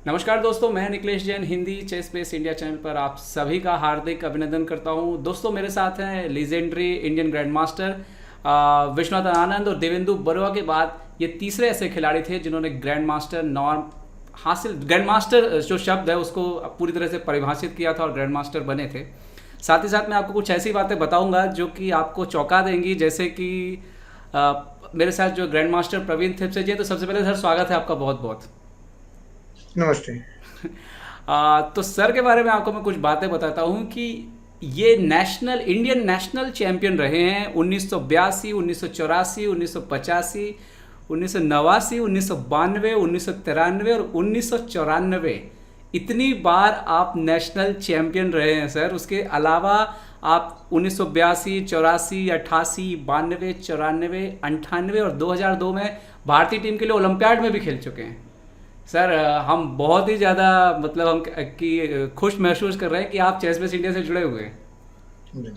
नमस्कार दोस्तों, मैं Nikhilesh Jain Hindi chess base India channel पर आप सभी का हार्दिक अभिनंदन करता हूं। दोस्तों, मेरे साथ हैं legendary Indian grandmaster Viswanathan Anand और देवेंदु बरुआ के बाद ये तीसरे ऐसे खिलाड़ी थे जिन्होंने ग्रैंड मास्टर नॉर्म हासिल, ग्रैंड मास्टर जो शब्द है उसको पूरी तरह से परिभाषित किया था और ग्रैंड मास्टर बने थे। साथ ही साथ मैं आपको कुछ ऐसी बातें बताऊंगा जो कि आपको चौंका देंगी, जैसे कि अ, मेरे साथ जो ग्रैंड मास्टर प्रवीण थिप्से जी हैं। तो सबसे पहले सर, स्वागत है आपका बहुत बहुत। नमस्ते। तो सर के बारे में आपको मैं कुछ बातें बताता हूँ कि ये इंडियन नेशनल चैंपियन रहे हैं 1982, 1984, 1985, 1989, 1992, 1993 और 1994। इतनी बार आप नेशनल चैंपियन रहे हैं सर। उसके अलावा आप 1982, 84, 88, 92, 94, 98 और 2002 में भारतीय टीम के लिए ओलंपियाड में भी खेल चुके हैं। सर, हम बहुत ही ज़्यादा मतलब हम कि खुश महसूस कर रहे हैं कि आप चेस बेस इंडिया से जुड़े हुए हैं। जी।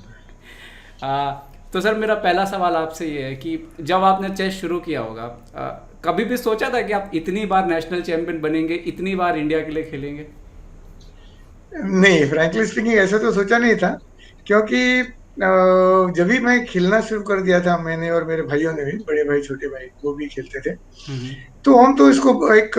आ, तो सर, मेरा पहला सवाल आपसे ये है कि जब आपने चेस शुरू किया होगा, कभी भी सोचा था कि आप इतनी बार नेशनल चैंपियन बनेंगे, इतनी बार इंडिया के लिए खेलेंगे? नहीं, फ्रैंकली स्पीकिंग ऐसा तो सोचा नहीं था, क्योंकि जब भी मैं खेलना शुरू कर दिया था, मैंने और मेरे भाइयों ने भी, बड़े भाई छोटे भाई वो भी खेलते थे। हम्म। तो हम तो इसको एक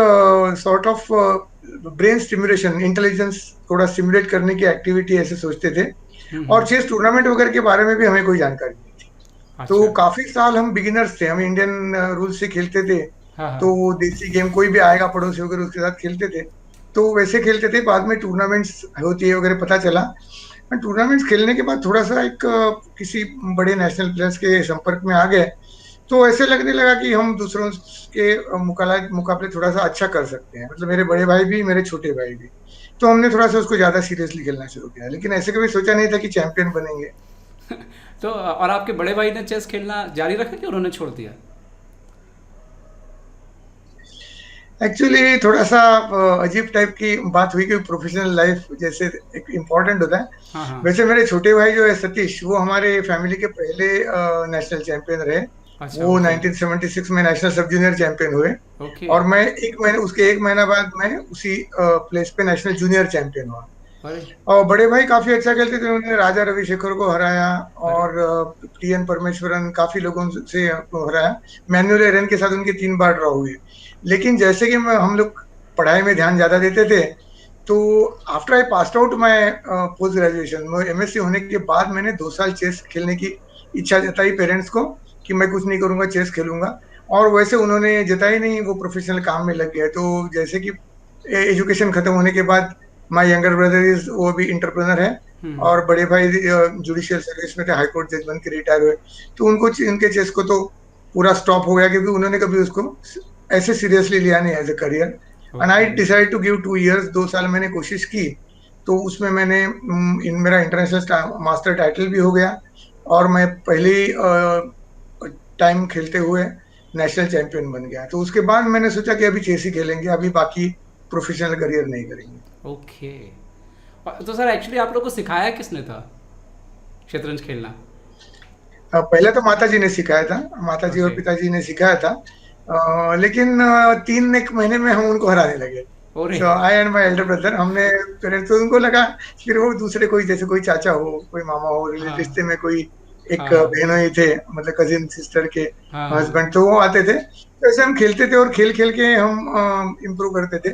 sort of brain stimulation, intelligence थोड़ा स्टिमुलेट करने की एक्टिविटी ऐसे सोचते थे। और हम्म। चेस टूर्नामेंट वगैरह के बारे में भी हमें कोई जानकारी नहीं थी। तो अच्छा। काफी साल हम बिगिनर्स थे, हम इंडियन रूल से खेलते थे। हाँ तो हाँ। वो देसी गेम कोई भी आएगा पड़ोसी वगैरह उसके साथ खेलते थे। तो वैसे खेलते थे, बाद में टूर्नामेंट्स होती है वगैरह पता चला। टूर्नामेंट्स खेलने के बाद थोड़ा सा एक किसी बड़े नेशनल प्लेयर्स के संपर्क में आ गए। तो ऐसे लगने लगा कि हम दूसरों के मुकाबले थोड़ा सा अच्छा कर सकते हैं, मतलब मेरे बड़े भाई भी, मेरे छोटे भाई भी। तो हमने थोड़ा सा उसको ज्यादा सीरियसली खेलना शुरू किया, लेकिन ऐसे कभी सोचा नहीं था कि चैंपियन बनेंगे। तो और आपके बड़े भाई ने चेस खेलना जारी रखा कि उन्होंने छोड़ दिया? एक्चुअली थोड़ा सा अजीब टाइप की बात हुई कि प्रोफेशनल लाइफ जैसे एक इम्पोर्टेंट होता है। हाँ हाँ। वैसे मेरे छोटे भाई जो है सतीश, वो हमारे फैमिली के पहले नेशनल चैंपियन रहे। अच्छा, वो ओके। 1976 में नेशनल सब जूनियर चैंपियन हुए। ओके। और मैं एक महीने, उसके एक महीना बाद मैं उसी प्लेस पे नेशनल जूनियर चैंपियन हुआ। अरे। और बड़े भाई काफी अच्छा खेलते थे, उन्होंने राजा रविशेखर को हराया। अरे। और टीएन परमेश्वरन, काफी लोगों से हराया। मैनुअल एरन के साथ उनकी 3 बार ड्रॉ हुई। लेकिन जैसे कि हम लोग पढ़ाई में ध्यान ज्यादा देते थे, तो after I pass out my post graduation, MSc होने के बाद मैंने 2 साल चेस खेलने की इच्छा जताई पेरेंट्स को कि मैं कुछ नहीं करूंगा, चेस खेलूंगा। और वैसे उन्होंने जताई नहीं, वो प्रोफेशनल काम में लग गए। तो जैसे कि एजुकेशन खत्म होने के बाद, माय यंगर ब्रदर इज, वो भी इंटरप्रेनर है। और बड़े भाई जुडिशियल सर्विस में थे, हाई कोर्ट जज बन के रिटायर हुए। तो उनको इनके चेस को तो पूरा स्टॉप हो गया, क्योंकि उन्होंने कभी उसको ऐसे सीरियसली लिया नहीं as a career. And I okay. Decide to give 2 years, 2 साल मैंने कोशिश की। तो उसमें मैंने इन मेरा इंटरनेशनल मास्टर टाइटल भी हो गया। और मैं पहली टाइम खेलते हुए नेशनल चैंपियन बन गया। तो उसके बाद मैंने सोचा कि अभी चेस ही खेलेंगे, अभी बाकी प्रोफेशनल करियर नहीं करेंगे। ओके। तो सर, एक्चुअली आप लोग को सिखाया किसने था शतरंज खेलना? पहले तो माता जी ने सिखाया था, माता जी और ओके। पिताजी ने सिखाया था। लेकिन 3 एक महीने में हम उनको हराने लगे। ओरे। सो आई एंड माय एल्डर ब्रदर, हमने पेरेंट्स, तो उनको लगा फिर वो दूसरे कोई, जैसे कोई चाचा हो, कोई मामा हो, हाँ रिश्ते में कोई एक हाँ हाँ बहनोई थे, मतलब कजिन सिस्टर के हाँ हाँ। हस्बैंड, तो वो आते थे। तो ऐसे हम खेलते थे और खेल खेल के हम इम्प्रूव करते थे।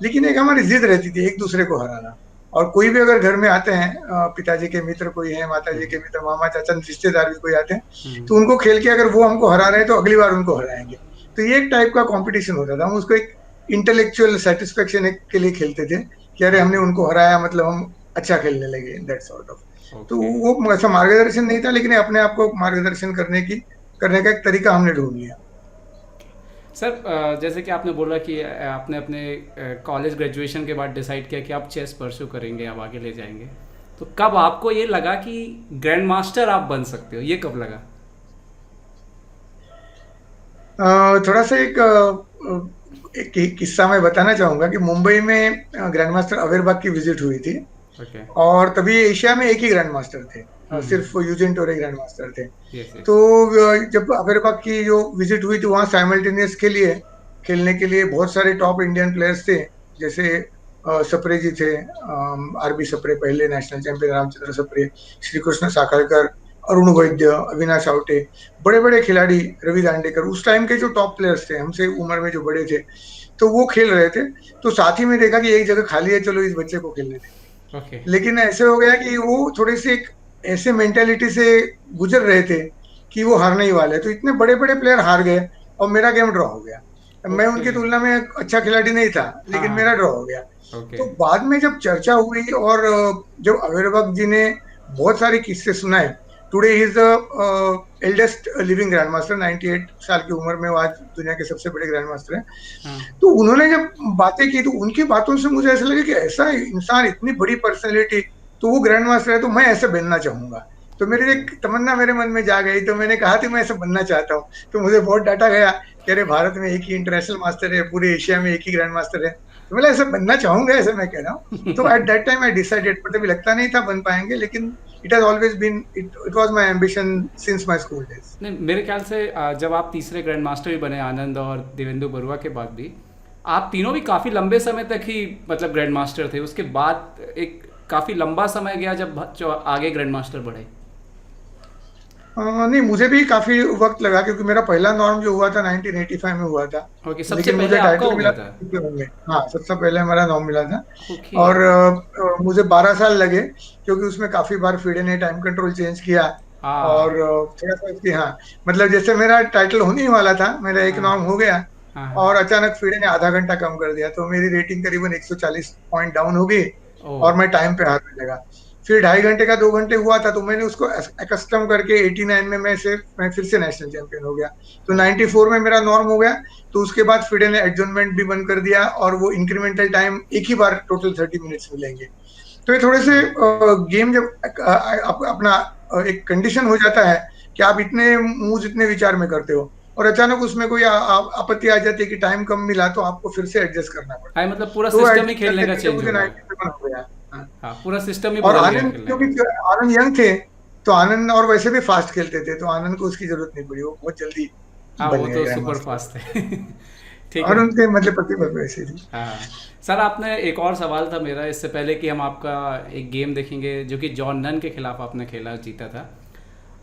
लेकिन एक हमारी जिद रहती थी एक दूसरे को हराना। और कोई भी अगर घर में आते हैं, पिताजी के मित्र कोई है, माता जी के मित्र, मामा चाचा रिश्तेदार भी कोई आते हैं, हम्म। तो उनको खेल के अगर वो हमको हरा रहे हैं तो अगली बार उनको हराएंगे। तो ये एक टाइप का कंपटीशन होता था, हम उसको एक इंटेलेक्चुअल सेटिस्फेक्शन के लिए खेलते थे कि अरे हमने ओके। उनको हराया, मतलब हम अच्छा खेलने लगे, दैट सॉर्ट ऑफ। तो ओके। वो ऐसा मार्गदर्शन नहीं था, लेकिन अपने आप को मार्गदर्शन करने का एक तरीका हमने ढूंढ लिया। सर, जैसे कि आपने बोला कि आपने अपने कॉलेज ग्रेजुएशन के बाद डिसाइड किया कि आप चेस परस्यू करेंगे, आप आगे ले जाएंगे। तो कब आपको ये लगा कि ग्रैंड मास्टर आप बन सकते हो, ये कब लगा? थोड़ा सा एक किस्सा मैं बताना चाहूंगा कि मुंबई में ग्रैंड मास्टर अवेरबाग की विजिट हुई थी। ओके। और तभी एशिया में एक ही ग्रैंड मास्टर थे, सिर्फ हम्म। यूजिन टोरे ग्रैंड मास्टर थे। यस तो यस। जब अवेरबा की जो विजिट हुई, तो वहाँ साइमल्टेनियस के लिए खेलने के लिए बहुत सारे टॉप इंडियन प्लेयर्स थे जैसे सप्रे जी थे, आरबी सप्रे, पहले नेशनल चैंपियन रामचंद्र सप्रे, श्री कृष्ण साखरकर, अरुण वैद्य, अविनाश आवटे, बड़े बड़े खिलाड़ी, रवि दांडेकर, उस टाइम के जो टॉप प्लेयर्स थे, हमसे उम्र में जो बड़े थे, तो वो खेल रहे थे। तो साथ ही में देखा कि एक जगह खाली है, चलो इस बच्चे को खेलने देते हैं। ओके। लेकिन ऐसे हो गया कि वो थोड़े से एक ऐसे मेंटेलिटी से गुजर रहे थे कि वो हारने ही वाले, तो इतने बड़े बड़े प्लेयर हार गए और मेरा गेम ड्रॉ हो गया। मैं ओके। उनकी तुलना में अच्छा खिलाड़ी नहीं था, हाँ लेकिन मेरा हाँ। ड्रॉ हो गया। ओके। तो बाद में जब चर्चा हुई और जब अवेरबक जी ने बहुत सारे किस्से सुनाए, today he is the eldest living grand master, 98 साल की उम्र में वो आज दुनिया के सबसे बड़े ग्रैंड मास्टर हैं। हाँ। तो उन्होंने जब बातें की तो उनकी बातों से मुझे ऐसा लगा कि ऐसा इंसान, इतनी बड़ी पर्सनैलिटी, तो वो ग्रैंड मास्टर है, तो मैं ऐसे बनना चाहूंगा। तो मेरी ओके। एक तमन्ना मेरे मन में जा गई, तो मैंने कहा कि मैं ऐसे बनना चाहता हूँ। तो मुझे बहुत डांटा गया कि अरे भारत में एक ही इंटरनेशनल मास्टर है, पूरे एशिया में एक ही ग्रैंड मास्टर है। तो मैं ऐसे बनना चाहूंगा, ऐसे मैं कह रहा हूँ। तो at that time I decided, पर तभी लगता नहीं था बन पाएंगे, लेकिन it has always been, it was my ambition since my school days. नहीं, मेरे ख्याल से जब आप तीसरे ग्रैंड मास्टर भी बने, आनंद और देवेंदु बरुआ के बाद भी, आप तीनों भी काफ़ी लंबे समय तक ही मतलब ग्रैंड मास्टर थे। उसके बाद एक काफ़ी लंबा समय गया जब जो आगे ग्रैंड मास्टर बढ़े। नहीं, मुझे भी काफी वक्त लगा, क्योंकि मेरा पहला नॉर्म जो हुआ था 1985 में हुआ था। ओके, सबसे लेकिन पहले मुझे आपका टाइटल हो मिला गया था था। 91 में। हाँ, सबसे पहले हमारा नॉर्म मिला था। ओके। और मुझे 12 साल लगे, क्योंकि उसमें काफी बार फीडे ने टाइम कंट्रोल चेंज किया। और हाँ थोड़ा सा इसकी, हाँ, मतलब जैसे मेरा टाइटल होने ही वाला था, मेरा एक हाँ नॉर्म हो गया, हाँ हाँ। और अचानक फीडे ने आधा घंटा कम कर दिया, तो मेरी रेटिंग करीबन 140 पॉइंट डाउन हो गई। ओ। और मैं टाइम पे हारने लगा। फिर 2.5 घंटे का 2 घंटे हुआ था, तो मैंने उसको एकस्टम करके 89 में मैं फिर से नेशनल चैंपियन हो गया। तो ओके। 94 में मेरा नॉर्म हो गया। तो उसके बाद फिडे ने एडजॉर्नमेंट भी बंद कर दिया, और वो इंक्रीमेंटल टाइम एक ही बार टोटल 30 मिनट्स मिलेंगे। तो ये थोड़े से ओके। गेम जब अपना एक कंडीशन हो जाता है कि आप इतने मूव इतने विचार में करते हो, और अचानक उसमें कोई आपत्ति आ जाती है कि टाइम कम मिला, तो आपको फिर से एडजस्ट करना हाँ, पड़ता है। मतलब पूरा तो सिस्टम ही एडजस्ट खेलने करते का करते चेंज मुझे हो गया। 97 हो गया। हाँ। हाँ, पूरा सिस्टम ही और बदल गया आनंद, खेलने का। क्योंकि आनंद यंग थे, तो आनंद और वैसे भी फास्ट खेलते थे, तो आनंद को उसकी जरूरत नहीं पड़ी, वो बहुत जल्दी हाँ, बन वो गए तो ग्रैंड सुपर मास्टर। फास्ट है। ठीक और है। उनके मतलब प्रतिभा भी वैसी थी। हाँ सर, आपने एक और सवाल था मेरा, इससे पहले कि हम आपका एक गेम देखेंगे जो कि जॉन नन के खिलाफ आपने खेला, जीता था।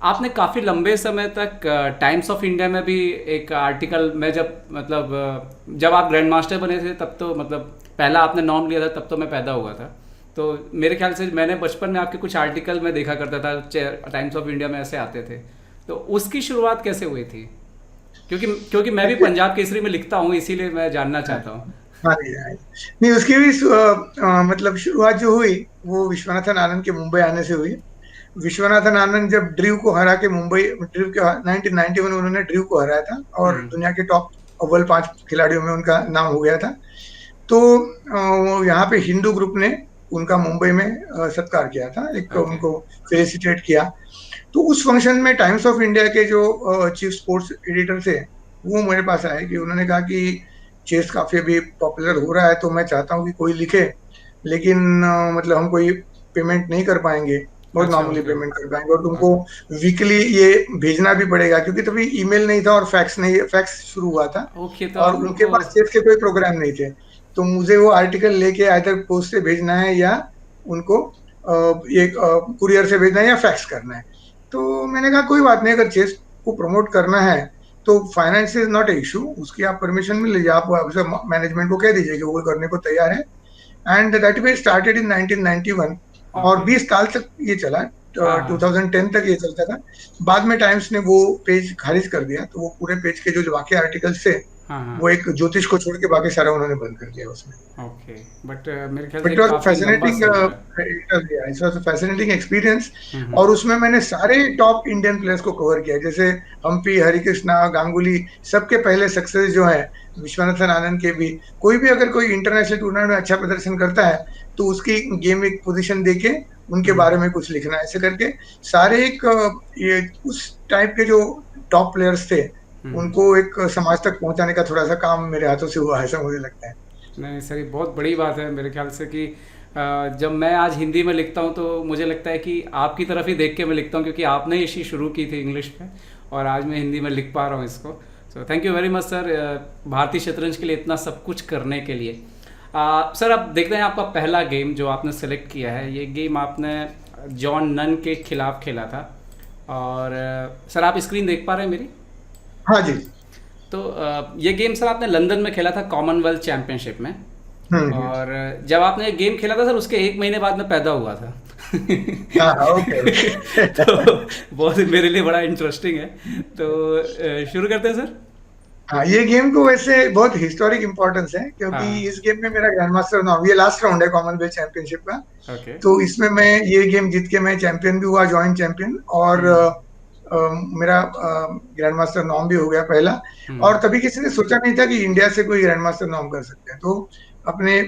आपने काफ़ी लंबे समय तक टाइम्स ऑफ इंडिया में भी एक आर्टिकल में, जब मतलब जब आप ग्रैंड मास्टर बने थे तब तो मतलब पहला आपने नॉर्म लिया था तब तो मैं पैदा हुआ था। तो मेरे ख्याल से मैंने बचपन में आपके कुछ आर्टिकल में देखा करता था, टाइम्स ऑफ इंडिया में ऐसे आते थे। तो उसकी शुरुआत कैसे हुई थी? क्योंकि क्योंकि मैं भी पंजाब केसरी में लिखता हूँ, इसीलिए मैं जानना चाहता हूँ। हाँ जी, हाँ जी। नहीं, उसकी भी मतलब शुरुआत जो हुई, वो विश्वनाथन आनंद के मुंबई आने से हुई। विश्वनाथन आनंद जब ड्रीव को हरा के मुंबई, ड्रीव के 1991 में उन्होंने ड्रीव को हराया था, और हम्म। दुनिया के टॉप अव्वल 5 खिलाड़ियों में उनका नाम हो गया था। तो यहाँ पे हिंदू ग्रुप ने उनका मुंबई में सत्कार किया था, एक ओके। उनको फेलिसिटेट किया। तो उस फंक्शन में टाइम्स ऑफ इंडिया के जो चीफ स्पोर्ट्स एडिटर थे, वो मेरे पास आए कि उन्होंने कहा कि चेस काफी अभी पॉपुलर हो रहा है, तो मैं चाहता हूँ कि कोई लिखे, लेकिन मतलब हम कोई पेमेंट नहीं कर पाएंगे, बहुत अच्छा। Normally okay. पेमेंट कर पाएंगे, और तुमको ओके। वीकली ये भेजना भी पड़ेगा, क्योंकि तभी ईमेल नहीं था और फैक्स नहीं, फैक्स शुरू हुआ था, ओके, तो और आप लोग उनके को। पास चेस के कोई प्रोग्राम नहीं थे। तो मुझे वो आर्टिकल लेके आइदर पोस्ट से भेजना है, या उनको ये कुरियर से भेजना है, या फैक्स करना है। तो मैंने कहा कोई बात नहीं, अगर चेस को प्रमोट करना है तो finance is not a issue, उसकी आप परमिशन मिल लीजिए, आप मैनेजमेंट को कह दीजिए कि वो करने को तैयार है। And that way started in 1991, और ओके। 20 साल तक ये चला, हाँ हाँ। 2010 तक ये चलता था। बाद में टाइम्स ने वो पेज खारिज कर दिया, तो वो पूरे पेज के जो बाकी आर्टिकल्स थे, हाँ हाँ। वो एक ज्योतिष को छोड़ के बाकी सारा उन्होंने बंद कर दिया उसमें। ओके। बट मेरे ख्याल बट से इट वॉज काफ़ी लंबा फैसिनेटिंग, समय रहा। It was fascinating experience. Hmm. और उसमें मैंने सारे टॉप इंडियन प्लेयर्स को कवर किया, जैसे हम्पी, हरिकृष्णा, गांगुली, सबके पहले सक्सेस जो है, विश्वनाथन आनंद के भी। कोई भी अगर कोई इंटरनेशनल टूर्नामेंट में अच्छा प्रदर्शन करता है, तो उसकी गेम एक पोजीशन देके उनके हम्म। बारे में कुछ लिखना है, ऐसे करके सारे एक ये उस टाइप के जो टॉप प्लेयर्स थे, हम्म। उनको एक समाज तक पहुंचाने का थोड़ा सा काम मेरे हाथों से हुआ, ऐसा मुझे लगता है। नहीं सर, ये बहुत बड़ी बात है मेरे ख्याल से कि जब मैं आज हिंदी में लिखता हूँ तो मुझे लगता है कि आपकी तरफ ही देख के मैं लिखता हूँ, क्योंकि आपने ये चीज़ शुरू की थी इंग्लिश में, और आज मैं हिंदी में लिख पा रहा हूँ इसको। So thank you very much sir, भारतीय शतरंज के लिए इतना सब कुछ करने के लिए। सर अब देखते हैं आपका पहला गेम जो आपने सेलेक्ट किया है, ये गेम आपने जॉन नन के खिलाफ खेला था। और सर आप स्क्रीन देख पा रहे हैं मेरी? हाँ जी। तो ये गेम सर आपने लंदन में खेला था कॉमनवेल्थ चैंपियनशिप में। हम्म। और जब आपने ये गेम खेला था सर, उसके 1 महीने बाद मैं पैदा हुआ था। हाँ हाँ, ओके ओके। तो बहुत मेरे लिए बड़ा इंटरेस्टिंग है। तो शुरू करते हैं सर। हाँ, ये गेम को वैसे बहुत हिस्टोरिक इंपॉर्टेंस है, क्योंकि हाँ। इस गेम में मेरा ग्रैंड मास्टर नाम, ये लास्ट राउंड है कॉमनवेल्थ चैंपियनशिप का। ओके। तो इसमें मैं ये गेम जीत के मैं चैंपियन भी हुआ, जॉइंट चैंपियन। और हम्म। मेरा ग्रैंड मास्टर नाम भी हो गया पहला। हम्म। और तभी किसी ने सोचा नहीं था कि इंडिया से कोई ग्रैंड मास्टर नाम कर सकते हैं। तो अपने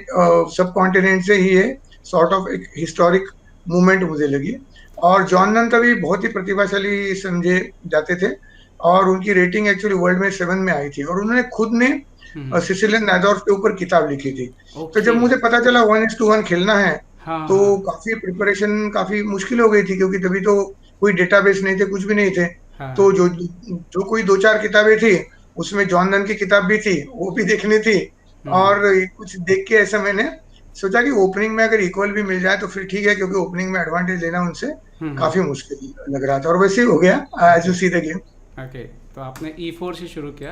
सब कॉन्टिनेंट से ही ये सॉर्ट ऑफ एक हिस्टोरिक मूवमेंट मुझे लगी। और जॉन नन तभी बहुत ही प्रतिभाशाली समझे जाते थे, और उनकी रेटिंग एक्चुअली वर्ल्ड में 7 में आई थी, और उन्होंने खुद ने हम्म। सिसिलियन नादौर्फ के ऊपर किताब लिखी थी। तो जब ओके। मुझे पता चला 1:1 खेलना है, हाँ तो हाँ काफी प्रिपरेशन काफी मुश्किल हो गई थी, क्योंकि तभी तो कोई डेटाबेस नहीं थे, कुछ भी नहीं थे। हाँ तो हाँ। जो जो कोई दो चार किताबें थी, उसमें जॉन नन की किताब भी थी, वो भी देखनी थी। हम्म। और कुछ देख के ऐसा मैंने सोचा कि ओपनिंग में अगर इक्वल भी मिल जाए तो फिर ठीक है, क्योंकि ओपनिंग में एडवांटेज लेना उनसे काफी मुश्किल लग रहा था, और वैसे ही हो गया as okay you see the game. Okay. तो आपने E4 से शुरू किया।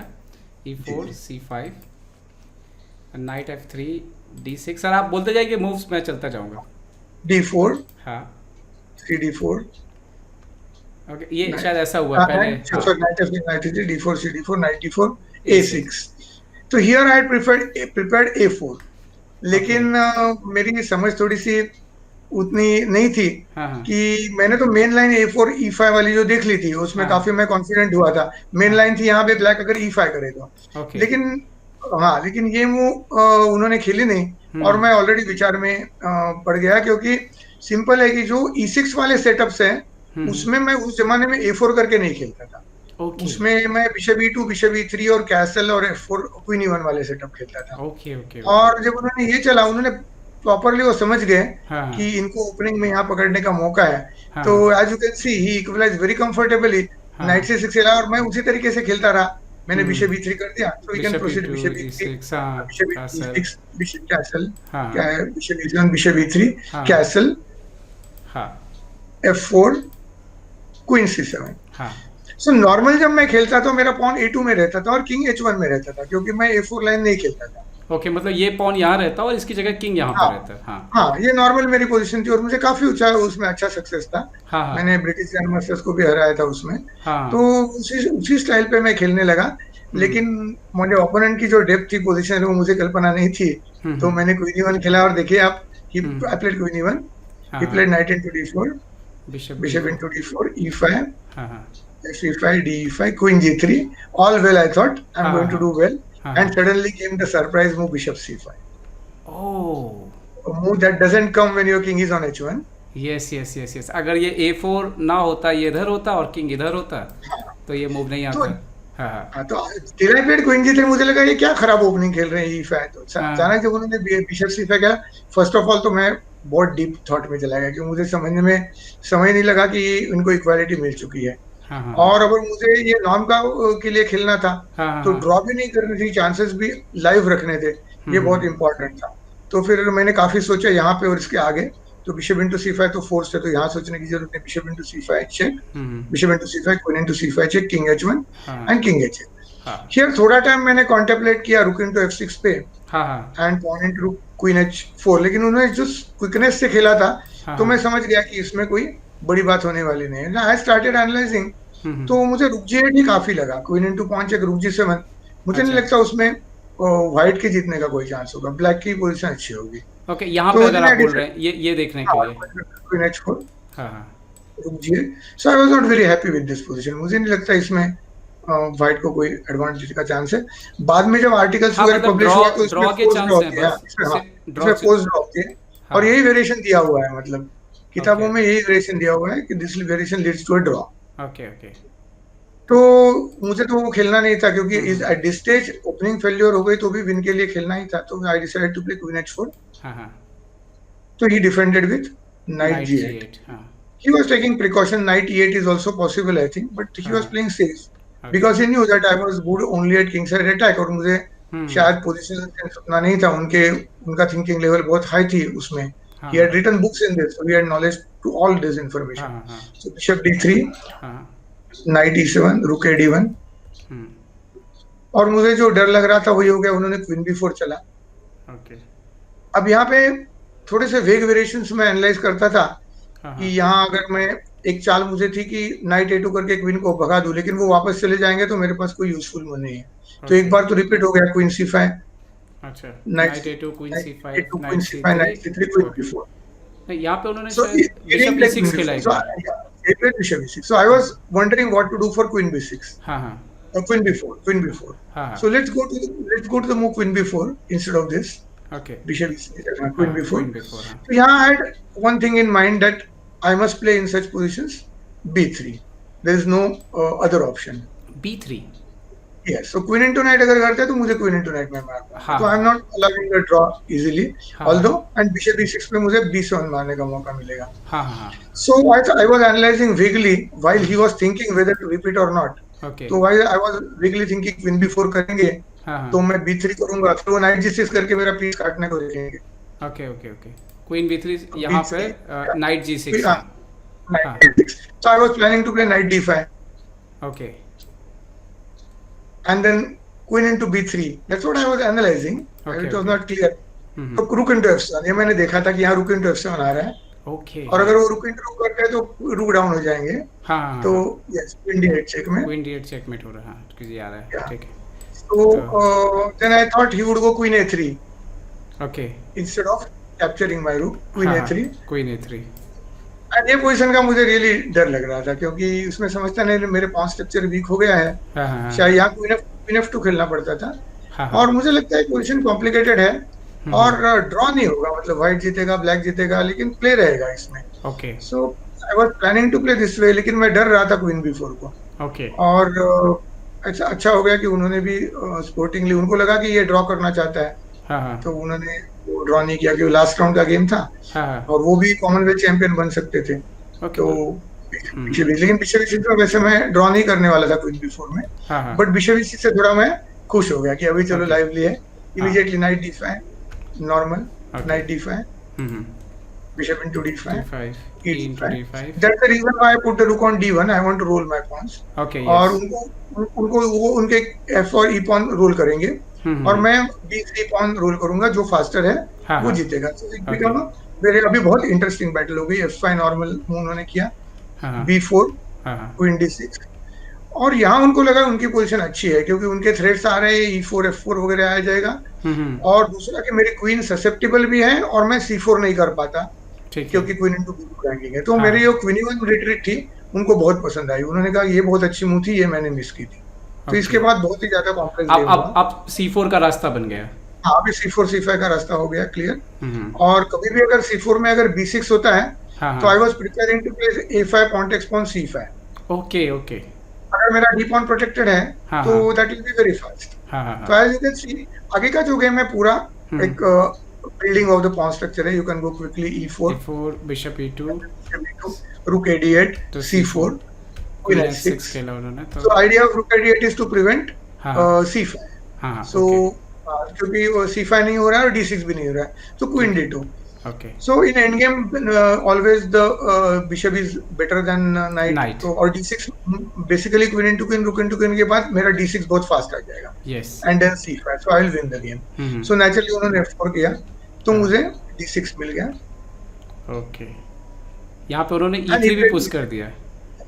जी E4 जी। C5 night F3 D6। Sir आप बोलते जाइए मूव्स, मैं चलता जाऊंगा। D4, हाँ। CD4, ओके, ये शायद ऐसा हुआ पहले। हाँ। knight f3, knight e3, d4, CD4, knight d4, A6। a6. तो here I prepared a4। Okay. लेकिन मेरी समझ थोड़ी सी उतनी नहीं थी, हाँ हाँ कि मैंने तो मेन लाइन a4 e5 वाली जो देख ली थी, उसमें हाँ काफी मैं कॉन्फिडेंट हुआ था। मेन हाँ। लाइन थी यहाँ पे ब्लैक अगर e5 करेगा। ओके। लेकिन हाँ, लेकिन ये मूव उन्होंने खेली नहीं। और मैं ऑलरेडी विचार में पड़ गया, क्योंकि सिंपल है कि जो e6 वाले सेटअप्स हैं, हम्म। उसमें मैं उस जमाने में a4 करके नहीं खेलता था। ओके उसमें मैं बिशप e2, बिशप e3 और कैसल और f4 क्वीन e1 वाले सेटअप खेलता था। Okay okay okay. और जब उन्होंने ये चला, उन्होंने प्रॉपरली वो समझ गए हाँ कि हाँ इनको ओपनिंग में यहाँ पकड़ने का मौका है। हाँ तो हाँ as you can see he equalize very comfortably. हाँ नाइट हाँ। से 6 खेला, और मैं उसी तरीके से खेलता रहा। मैंने बिशप हम्म। e3 कर दिया, तो we can bishop proceed E2 bishop e3, G6। हाँ। Bishop castle. e6, bishop castle, हाँ क्या हाँ है, बिशप e7, बिशप e3, हाँ कैसल, हाँ f4, क्वीन c7। हाँ। सो नॉर्मल जब मैं खेलता तो मेरा पॉन a2 में रहता था और किंग h1 में रहता था, क्योंकि मैं a4 लाइन नहीं खेलता था। ओके, मतलब ये पॉन यहाँ रहता और इसकी जगह किंग यहाँ हाँ पर रहता है। हाँ हाँ, ये नॉर्मल मेरी पोजीशन थी, और मुझे काफी ऊंचा उसमें अच्छा सक्सेस था। हाँ हाँ मैंने ब्रिटिश ग्रैंड मास्टर्स को भी हराया था उसमें। तो हाँ। उसी उसी स्टाइल पे मैं खेलने लगा। हम्म लेकिन मुझे ओपोनेंट की जो डेप्थ थी पोजीशन, वो मुझे कल्पना नहीं थी। तो हम्म मैंने क्वीन ई1 खेला, और देखिए आप, हम्म। आई प्लेड क्वीन ई1, हाँ ही हाँ। Played night into d4, bishop bishop D4। Into d4, e5, हाँ हाँ f5, d5, queen g3. All well, I thought I'm हाँ going to हाँ do well. हाँ And हाँ। suddenly came the surprise move, bishop c5. Oh. A move that doesn't come when your king is on h1. Yes yes yes yes, अगर ये A4 ना होता, ये इधर होता और किंग इधर होता, तो ये मूव नहीं तो आता। हाँ हाँ हाँ, तो तेरा प्लेट क्वीन जी थे, मुझे लगा ये क्या खराब ओपनिंग खेल रहे हैं e5। तो हाँ अचानक जब उन्होंने बिशप c5 किया, फर्स्ट ऑफ ऑल तो मैं बहुत डीप थॉट में चला गया, क्योंकि मुझे समझने में समय नहीं लगा कि इनको इक्वालिटी मिल चुकी है। हाँ हाँ और अगर मुझे ये नॉर्म का के लिए खेलना था, हाँ हाँ तो हाँ। ड्रॉ भी नहीं करनी थी, चांसेस भी लाइव रखने थे। ये बहुत हम्म। इंपॉर्टेंट था। तो फिर मैंने काफी सोचा यहाँ पे और इसके आगे। तो बिशप इंटू c5 तो फोर्स है, तो यहाँ सोचने की जरूरत है। Bishop into c5 check, hmm. Bishop into c5, queen into c5 check, king h1 हाँ एंड किंग h8। हाँ हियर थोड़ा टाइम मैंने कॉन्टेम्पलेट किया रुक इंटू f6 पे, हाँ हाँ and pawn into queen h4। लेकिन उन्होंने जो क्विकनेस से खेला था, हाँ तो मैं हाँ। समझ गया कि इसमें कोई बड़ी बात होने वाली नहीं है। I started analysing. हम्म। तो मुझे रुक जी एट ही काफी लगा, क्वीन इंटू पॉन चेक, रुक जी7। मुझे नहीं अच्छा। लगता उसमें व्हाइट के जीतने का कोई चांस होगा, ब्लैक की पोजीशन अच्छी होगी। ओके, यहाँ पे तो अगर आप बोल रहे हैं ये देखने के लिए। क्वीन h4, हाँ हाँ। रुक जी8। So I was not very happy with this position. मुझे नहीं लगता इसमें व्हाइट को कोई एडवांटेज का चांस है। बाद में जब आर्टिकल्स हाँ वगैरह मतलब पब्लिश ड्रॉ हुआ, तो इसमें ड्रॉ के फोर्स ड्रॉ चांस हैं होती है। हाँ, बस, इसमें, हाँ, सिर्फ ड्रॉ इसमें फोर्स ड्रॉ होती है। और हाँ। यही वेरिएशन दिया हुआ है, मतलब किताबों ओके में यही वेरिएशन दिया हुआ है कि this variation leads to a draw. Okay okay. तो मुझे तो वो खेलना नहीं था, क्योंकि इस hmm. At this stage opening failure हो गई तो भी विन के लिए खेलना ही था। तो I decided to play queen h4। हाँ हाँ। तो he defended with knight knight g8. G8। हाँ। He was taking precaution. Knight e8 is also possible, I think, but he हाँ was हाँ। playing safe okay. because he knew that I was good only at kingside attack, और मुझे शायद position sense उतना नहीं था उनके, उनका थिंकिंग लेवल बहुत हाई थी उसमें. हाँ He had हाँ written books in this, so he had knowledge to all this हाँ information. हाँ हाँ So bishop d3, हाँ. knight e7, rook a d1. हम्म. और मुझे जो डर लग रहा था वही हो गया, उन्होंने क्वीन b4 चला. ओके. अब यहाँ पे थोड़े से वेग वेरिएशंस में एनालाइज करता था हाँ कि हाँ. यहाँ अगर मैं, एक चाल मुझे थी कि नाइट a2 करके क्वीन को भगा दूं, लेकिन वो वापस चले जाएंगे तो मेरे पास कोई यूजफुल मूव नहीं है. तो एक ओके. बार तो रिपीट हो गया क्वीन c5, अच्छा. Night night A2 queen night C5 a2 queen night c5 C3. Night c3 queen और b4. नहीं, यहाँ पे उन्होंने So शायद he didn't bishop play E6 queen खेला b4. एक So bar. he played bishop e6. So I was wondering what to do for queen b6 हाँ हाँ or queen b4, queen b4. हाँ So हाँ. let's go to the move queen b4 instead of this okay. bishop e6, हाँ queen b4. Queen B4. हाँ. So yeah, I had one thing in mind that I must play in such positions b3. There is no other option. B3. Yes, so queen into knight अगर करते हैं तो मुझे queen into knight में मारना है. हाँ तो I am हाँ not allowing the draw easily. हाँ Although and bishop e6 पे मुझे b7 मारने का मौका मिलेगा. हाँ हाँ. So I was analyzing vaguely while he was thinking whether to repeat or not. Okay. तो while I was vaguely thinking queen b4 करेंगे हाँ तो हाँ. मैं b3 करूंगा, फिर वो knight g6 करके मेरा पीस काटने को देखेंगे. Okay okay okay. Queen B3 यहाँ पे B3, नाइट G6. हाँ, हाँ. knight d6. So I was planning to play knight d5 okay. and then queen into b3. That's what I was analyzing. Okay, It was okay. not clear. हम्म. तो रुक into f7, ये मैंने देखा था कि यहाँ रुक into f7 आ रहा है, ओके. और अगर वो रुक into रुक करते हैं तो रुक डाउन हो जाएंगे. हाँ हाँ तो हाँ. yes, queen d8 चेक में. क्वीन D8 चेकमेट हो रहा है. हाँ किसी आ रहा है. Yeah. ठीक है. So then I thought he would go queen a3 okay. instead of capturing my rook. Queen हाँ a3. हाँ. Queen A3. And ये पोजीशन का मुझे रियली डर लग रहा था क्योंकि उसमें समझता नहीं मेरे पांच स्ट्रक्चर वीक हो गया है. हाँ हाँ शायद यहाँ क्वीन f2 खेलना पड़ता था. हाँ हाँ. और मुझे लगता है पोजीशन कॉम्प्लिकेटेड है हम्म. और ड्रॉ नहीं होगा, मतलब व्हाइट जीतेगा ब्लैक जीतेगा, लेकिन प्ले रहेगा इसमें. Okay so I was planning to play this way, लेकिन मैं डर रहा था क्वीन b4 को. ओके. और अच्छा हो गया कि उन्होंने भी स्पोर्टिंगली, उनको लगा कि ये ड्रॉ करना चाहता है हाँ हाँ तो उन्होंने ड्रॉ नहीं किया, क्योंकि लास्ट राउंड का गेम था हाँ हाँ. और वो भी कॉमनवेल्थ चैंपियन बन सकते थे. ओके. तो पीछे भी, लेकिन पीछे भी में वैसे मैं ड्रॉ नहीं करने वाला था क्वीन b4 में. हाँ हाँ. बट बिशप e6 से थोड़ा मैं खुश हो गया कि अभी चलो Okay. लाइवली है. Immediately night d5 normal, Okay. Night d5, hmm. bishop into d5, D5 e E into d5. D5. That's the reason why I put the rook on d1. I want to roll my pawns. Okay. और yes. उनको वो उनके f और e pawn role करेंगे और मैं b3 pawn role करूंगा, जो फास्टर है हाँ, वो हाँ. जीतेगा. So it become मेरे अभी बहुत इंटरेस्टिंग बैटल हो गई. f5 नॉर्मल मूव उन्होंने किया, हाँ हाँ b4, हाँ हाँ. Queen d6. और यहाँ उनको लगा उनकी पोजीशन अच्छी है क्योंकि उनके थ्रेड्स आ रहे हैं, e4 f4 वगैरह आ जाएगा. और दूसरा कि मेरी क्वीन ससेप्टेबल भी है और मैं c4 नहीं कर पाता ठीक है. क्योंकि क्वीन इनटू b2 रैंकिंग है. तो हाँ. मेरी जो क्वीन वन रिट्रीट थी उनको बहुत पसंद आई. उन्होंने कहा ये बहुत अच्छी मूव थी, ये मैंने मिस की थी. तो Okay. इसके बाद बहुत ही ज्यादा कॉम्प्लेक्स गेम अब हुआ. अब C4 का रास्ता बन गया. हाँ, अभी c4 c5 का रास्ता हो गया क्लियर. हम्म. और कभी भी अगर c4 में अगर b6 होता है हाँ तो आई हाँ. Was preparing to play a5 pawn takes pawn c5. Okay okay. अगर मेरा d pawn प्रोटेक्टेड है हाँ, तो हाँ. That will be very fast. हाँ हाँ तो हाँ. एज यू कैन सी आगे का जो गेम है पूरा एक building of the pawn structure है. You can go quickly e4, E4 bishop E2 rook a8, तो c4, queen queen h6. H6 खेला उन्होंने तो. So idea of rook a8 is to prevent हाँ c5. हाँ हाँ. So क्योंकि c5 नहीं हो रहा है और d6 भी नहीं हो रहा है, तो queen d2. Okay. So in endgame always the bishop is better than knight. Knight. तो और d6 basically queen into queen, rook into queen के बाद मेरा d6 बहुत फास्ट आ जाएगा. Yes. And then c5, so I will win the game. Hmm. So naturally उन्होंने f4 किया तो हाँ. मुझे d6 मिल गया. ओके. यहाँ पे उन्होंने And E3 भी it- पुश कर दिया.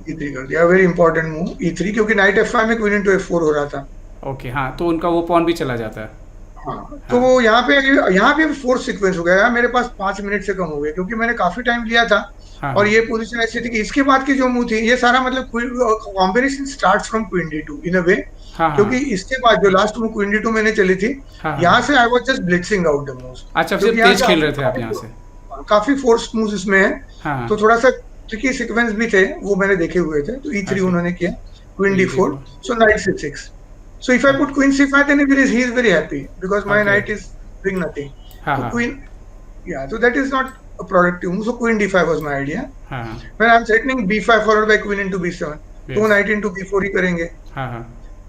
e3 कर दिया, वेरी इंपॉर्टेंट मूव e3, क्योंकि नाइट f5 में क्वीन into f4 हो रहा था. ओके. हाँ तो उनका वो पॉन भी चला जाता है. हाँ, तो यहाँ पे फोर्थ सीक्वेंस हो गया. मेरे पास 5 मिनट से कम हो गए क्योंकि मैंने काफी टाइम लिया था. हाँ और ये पोजीशन ऐसी थी कि इसके बाद की जो मूव थी ये सारा मतलब combination starts from queen d2 इन अ वे. हाँ क्योंकि इसके बाद जो लास्ट मूव क्वीन d2 मैंने चली थी, हाँ. यहाँ से I was just blitzing out the moves. अच्छा फिर तेज खेल रहे थे आप यहाँ से. काफी फोर्स मूव्स इसमें है, हाँ तो थोड़ा सा ट्रिकी सीक्वेंस भी थे, वो मैंने देखे हुए थे. तो e3 अच्छा. उन्होंने किया, queen d4, E4. so knight c6. So if I put queen c5 then he is very happy because my Okay. knight is doing nothing. हाँ So हाँ queen, yeah, so that is not a productive move. So queen d5 was my idea. हाँ हाँ When I'm threatening b5 followed by queen into b7, तो Yes. knight into b4 ही करेंगे. हाँ हाँ.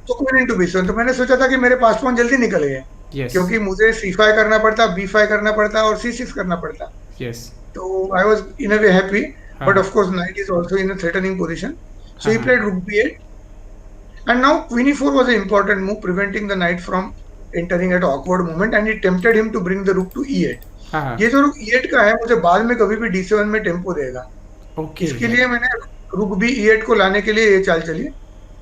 तो queen into B7, तो मैंने सोचा था कि मेरे 5 पॉइंट जल्दी निकल गए, यस क्योंकि मुझे C5 करना पड़ता, B5 करना पड़ता और C6 करना पड़ता। Yes. So I was in a way happy, हाँ but हाँ of course knight is also in a threatening position. So हाँ he हाँ played rook b8, and now queen e4 was an important move, preventing the knight from entering at awkward moment, and it tempted him to bring the rook to e8. हाँ हाँ। ये जो रुक e8 का है, मुझे बाद में कभी भी d7 में टेम्पो देगा। ओके इसके लिए मैंने रुक b e8 को लाने के लिए ये चाल चली।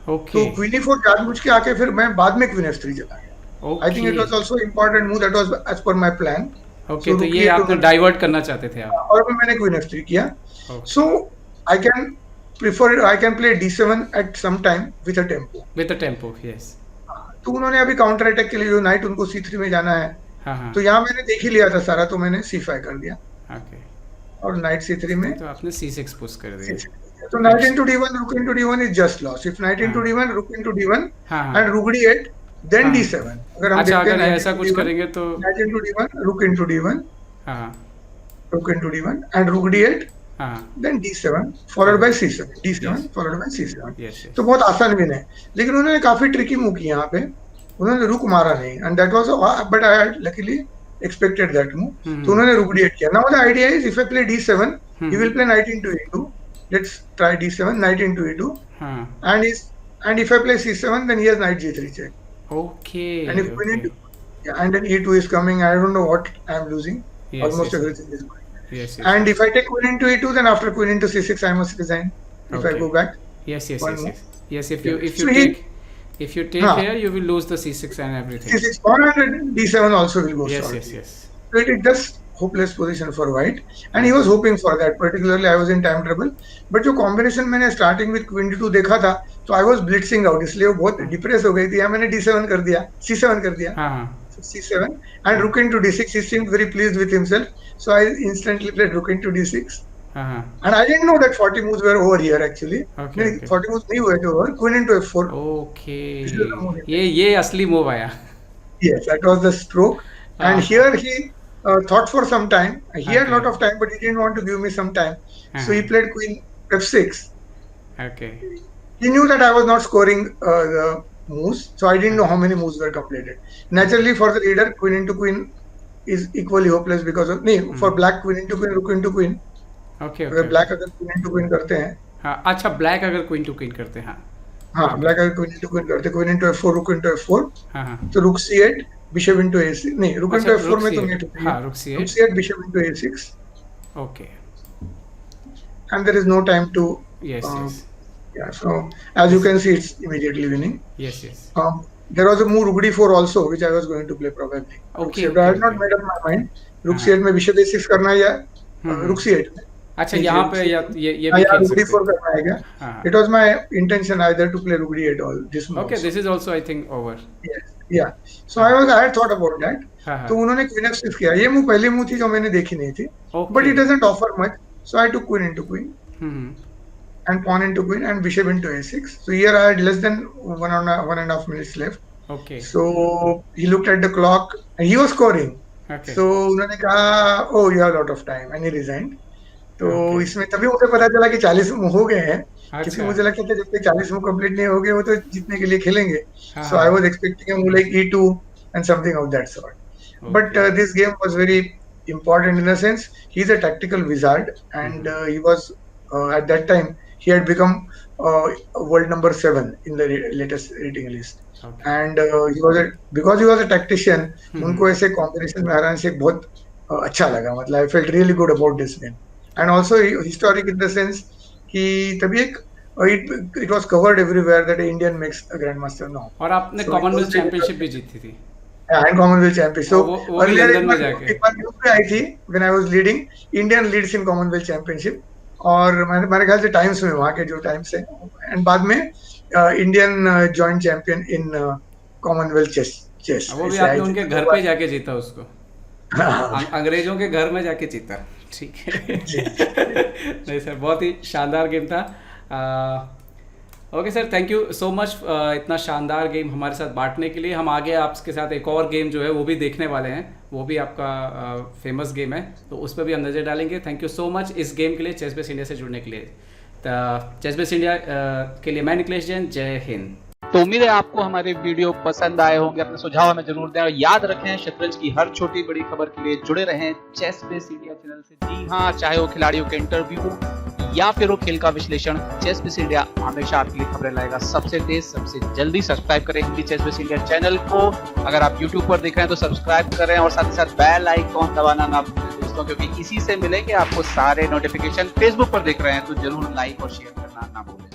ओके तो क्वीन e4 जानबूझ के आके फिर मैं बाद में क्वीन f3 चला गया। I think okay it was also important move, that was as per my plan. Okay. So तो रुक ये e8 आपने उन्होंने, डाइवर्ट करना चाहते थे आप? और फिर मैंने क्वीन f3 किया। Okay. So I can I can play d7 at some time with a tempo. With the tempo, yes. तो उन्होंने अभी काउंटर अटैक के लिए जो नाइट उनको c3 में जाना है, हाँ हाँ। तो यहाँ मैंने देख ही लिया था सारा, तो मैंने c5 कर दिया ओके। और नाइट c3 में तो आपने C6 पुश कर दिया। c6 कर दिया। तो night into d1, rook into d1 is just loss. If knight हाँ into d1, rook into d1 हाँ हाँ and rook d8, then हाँ। d7. अगर हम अच्छा, देखते हैं अगर knight ऐसा into कुछ d1, करेंगे तो knight into d1, rook into d1, हाँ हाँ rook into d1 and rook d8, हाँ then d7 followed by c7, yes d7 followed by c7। Yes yes. तो बहुत आसान विन है, लेकिन उन्होंने काफी ट्रिकी मूव किया यहाँ पे। उन्होंने रुक मारा नहीं, and that was, but I had luckily expected that move. तो उन्होंने रुक d8 किया। Now the idea is, if I play d7, he will play knight into e2। Let's try d7, knight into e2, हाँ and is and if I play c7, then he has knight g3 check, okay and if queen okay. into, yeah, and then e2 is coming, I don't know what I am losing, yes almost yes everything is going. Yes yes And if I take queen into e2, then after queen into c6 I must resign if I okay. go back yes yes one yes more. Yes yes. If Yeah. You So he, take, if you take हाँ, here you will lose the C6 and everything. c6 pawn and d7 also will go Yes short. yes yes So it is just hopeless position for white, and he was hoping for that. Particularly I was in time trouble, but जो combination मैंने starting with queen d2 देखा था, तो I was blitzing out, इसलिए वो बहुत depress हो गई थी। यहाँ मैंने d7 कर दिया, c7 कर दिया, हाँ हाँ c7 and rook into d6. He seemed very pleased with himself, so I instantly played rook into d6. हाँ हाँ। And I didn't know that 40 moves were over here actually. Okay नहीं, okay 40 moves नहीं हुए थे over. Queen into f4. Okay. This is the move. ये असली move आया। Yes, that was the stroke. And हाँ here he thought for some time. He had a lot okay of time, but he didn't want to give me some time. हाँ So he played queen f6. Okay He knew that I was not scoring the moves, so I didn't know how many moves were completed. Naturally, for the leader, queen into queen is equally hopeless because of, नहीं, for black, queen into queen, rook into queen. Okay अगर okay. black अगर queen into queen करते हैं, हाँ अच्छा, black अगर queen to queen करते हैं, हाँ हाँ, ओके। black अगर queen into queen करते हैं, queen into f4, rook into f4, हाँ हाँ तो rook c8, bishop into a6, नहीं, rook अच्छा, into f4 रुक में तो C8, mate होती है, हाँ रुक rook C8 c8, bishop into a6, okay. and there is no time to, yes um, yes yeah, so as you can see, it's immediately winning. Yes yes. There was a move rook d4 also, which I was going to play probably. Rook okay c8, I okay had not okay. made up my mind. Rook हाँ c8 में bishop a6 करना है या rook c8 में, अच्छा, नहीं, यहाँ rook पे c8 ये हाँ, भी यहाँ खेल rook सकते d4 हैं। करना है क्या? हाँ It was my intention either to play rook d8 or this move okay, also. This is also I think over. Yes, yeah. So I had thought about that. हाँ तो हाँ उन्होंने queen f6 किया। ये मूव पहली move थी जो मैंने देखी नहीं थी, but okay. it doesn't offer much. So I took queen into queen hmm and pawn into queen and bishop into a6. So here I had less than 1.5 minutes left. Okay So he looked at the clock and he was scoring. Okay So उन्होंने कहा, oh you have a lot of time, and he resigned. तो okay. इसमें तभी मुझे पता चला कि 40 move हो गए हैं, क्योंकि अच्छा मुझे लगता था जब तक 40 मूव कंप्लीट नहीं हो गए वो तो जीतने के लिए खेलेंगे. हाँ So I हाँ was expecting a move like e2 and something of that sort. But okay this game was very important in a sense. He's a tactical wizard, and he was at that time he had become world number 7 in the latest rating list. Okay And because he was a tactician, उनको ऐसे combination में हराने से बहुत अच्छा लगा. मतलब I felt really good about this game, and also historic in the sense कि तभी एक it was covered everywhere that an Indian makes a grandmaster now. और आपने So it was Commonwealth very championship भी जीती थी। and Commonwealth champion. So और वो भी earlier लंदन में जाके। एक बार न्यूज़ में आई थी when I was leading, Indian leads in Commonwealth championship, और मेरे ख्याल से टाइम्स में, वहाँ के जो टाइम्स है, एंड बाद में Indian joint champion in Commonwealth chess वो भी ऐसे आई आपने थी उनके तो घर दो पे बार. जाके जीता उसको, हाँ, अंग्रेजों के घर में जाके जीता। ठीक है जी. नहीं सर, बहुत ही शानदार गेम था। Okay sir, thank you so much इतना शानदार गेम हमारे साथ बांटने के लिए। हम आगे आपके साथ एक और गेम जो है वो भी देखने वाले हैं, वो भी आपका फेमस गेम है, तो उस पर भी हम नज़र डालेंगे। थैंक यू सो मच इस गेम के लिए, चेस बेस इंडिया से जुड़ने के लिए। तो चेस बेस इंडिया के लिए मैं निकलेश जैन, जय हिंद। तो उम्मीद है आपको हमारे वीडियो पसंद आए होंगे। अपने सुझाव हमें जरूर दें और याद रखें शतरंज की हर छोटी बड़ी खबर के लिए जुड़े रहें चेस बेस इंडिया चैनल से। जी हाँ, चाहे वो खिलाड़ियों के इंटरव्यू या फिर वो खेल का विश्लेषण, चेस बेस इंडिया हमेशा आपके लिए खबरें लाएगा सबसे तेज सबसे जल्दी। सब्सक्राइब करें Hindi chess base India channel को। अगर आप यूट्यूब पर देख रहे हैं तो सब्सक्राइब करें और साथ ही साथ बेल आइकॉन दबाना ना भूलें दोस्तों, क्योंकि इसी से मिलेंगे आपको सारे नोटिफिकेशन। फेसबुक पर देख रहे हैं तो जरूर लाइक और शेयर करना ना भूलें।